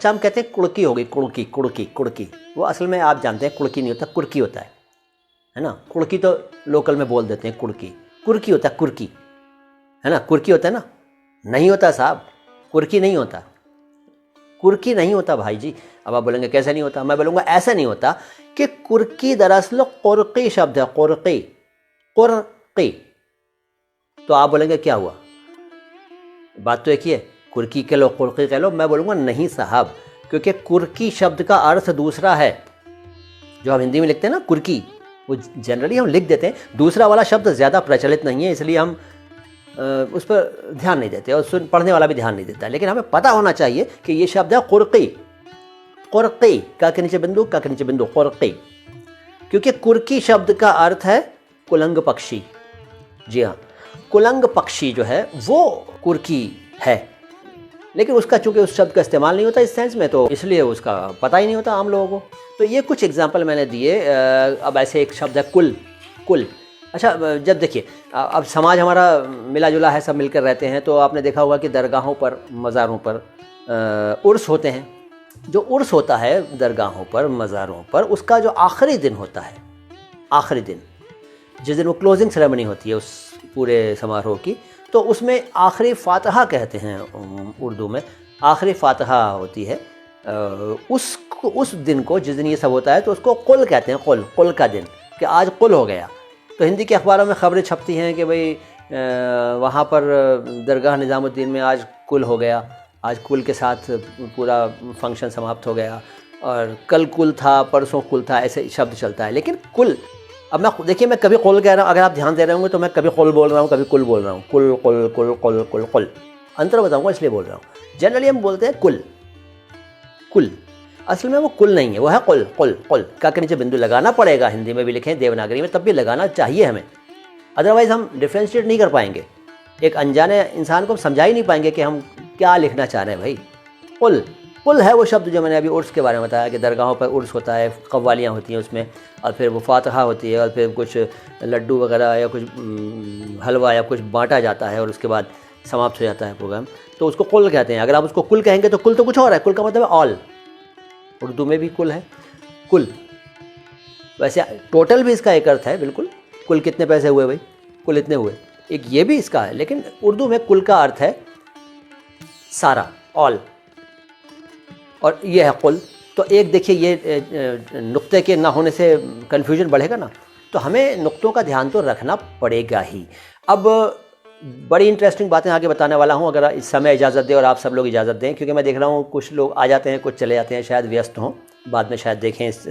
अच्छा हम कहते हैं कुड़की हो गई, कुड़की कुड़की कुड़की, वो असल में आप जानते हैं कुड़की नहीं होता, कुर्की होता है ना। कुड़की तो लोकल में बोल देते हैं कुड़की, कुर्की होता है कुर्की, है ना। कुर्की होता है ना, नहीं होता साहब, कुर्की नहीं होता, कुर्की नहीं होता भाई जी। अब आप बोलेंगे कैसे नहीं होता, मैं बोलूँगा ऐसा नहीं होता कि कुर्की दरअसल कुर्की शब्द है, कुर्की कुर्की। तो आप बोलेंगे क्या हुआ, बात तो एक ही है, कुर्की कह लो कुर्की कह लो। मैं बोलूँगा नहीं साहब, क्योंकि कुर्की शब्द का अर्थ दूसरा है। जो हम हिंदी में लिखते हैं ना कुर्की, वो जनरली हम लिख देते हैं, दूसरा वाला शब्द ज़्यादा प्रचलित नहीं है, इसलिए हम उस पर ध्यान नहीं देते और पढ़ने वाला भी ध्यान नहीं देता। लेकिन हमें पता होना चाहिए कि ये शब्द है कुर्की, कुर्की का के नीचे बिंदु, का के नीचे बिंदु, कुर्की। क्योंकि कुर्की शब्द का अर्थ है कुलंग पक्षी। जी हाँ, कुलंग पक्षी जो है वो कुर्की है, लेकिन उसका चूंकि उस शब्द का इस्तेमाल नहीं होता इस सेंस में, तो इसलिए उसका पता ही नहीं होता आम लोगों को। तो ये कुछ एग्जाम्पल मैंने दिए। अब ऐसे एक शब्द है कुल, कुल। अच्छा, जब देखिए अब समाज हमारा मिला जुला है, सब मिलकर रहते हैं, तो आपने देखा होगा कि दरगाहों पर, मज़ारों पर उर्स होते हैं। जो उर्स होता है दरगाहों पर, मज़ारों पर, उसका जो आखिरी दिन होता है, आखिरी दिन जिस दिन वो क्लोजिंग सेरेमनी होती है उस पूरे समारोह की, तो उसमें आखिरी फातहा कहते हैं उर्दू में, आखिरी फातहा होती है। उस दिन को, जिस दिन ये सब होता है, तो उसको कुल कहते हैं, कुल, कुल का दिन, कि आज कुल हो गया। तो हिंदी के अखबारों में ख़बरें छपती हैं कि भाई वहाँ पर दरगाह निज़ामुद्दीन में आज कुल हो गया, आज कुल के साथ पूरा फंक्शन समाप्त हो गया, और कल कुल था, परसों कुल था, ऐसे शब्द चलता है। लेकिन कुल, अब मैं देखिए, मैं कभी कुल कह रहा हूँ, अगर आप ध्यान दे रहे होंगे तो मैं कभी कुल बोल रहा हूँ, कभी कुल बोल रहा हूँ, कुल कुल कुल कुल कुल कुल, अंतर बताऊँगा इसलिए बोल रहा हूँ। जनरली हम बोलते हैं कुल, कुल, असल में वो कुल नहीं है, वो है कुल, कुल, कुल का के नीचे बिंदु लगाना पड़ेगा। हिंदी में भी लिखें, देवनागरी में, तब भी लगाना चाहिए हमें, अदरवाइज़ हम डिफ्रेंशिएट नहीं कर पाएंगे। एक अनजाने इंसान को हम समझा ही नहीं पाएंगे कि हम क्या लिखना चाह रहे हैं। भाई कुल, कुल है वो शब्द जो मैंने अभी उर्स के बारे में बताया कि दरगाहों पर उर्स होता है, कव्वालियाँ होती हैं उसमें, और फिर वो फातहा होती है, और फिर कुछ लड्डू वगैरह या कुछ हलवा या कुछ बांटा जाता है, और उसके बाद समाप्त हो जाता है प्रोग्राम, तो उसको कुल कहते हैं। अगर आप उसको कुल कहेंगे तो कुल तो कुछ और है, कुल का मतलब है ऑल, उर्दू में भी कुल है, कुल। वैसे टोटल भी इसका एक अर्थ है, बिल्कुल, कुल कितने पैसे हुए भाई, कुल इतने हुए, एक ये भी इसका है। लेकिन उर्दू में कुल का अर्थ है सारा, ऑल, और ये है कुल। तो एक देखिए, ये नुक्ते के ना होने से कन्फ्यूजन बढ़ेगा ना, तो हमें नुक्तों का ध्यान तो रखना पड़ेगा ही। अब बड़ी इंटरेस्टिंग बातें आगे बताने वाला हूँ, अगर इस समय इजाज़त दें और आप सब लोग इजाज़त दें, क्योंकि मैं देख रहा हूँ कुछ लोग आ जाते हैं, कुछ चले जाते हैं, शायद व्यस्त हों, बाद में शायद देखें इस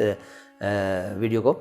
वीडियो को।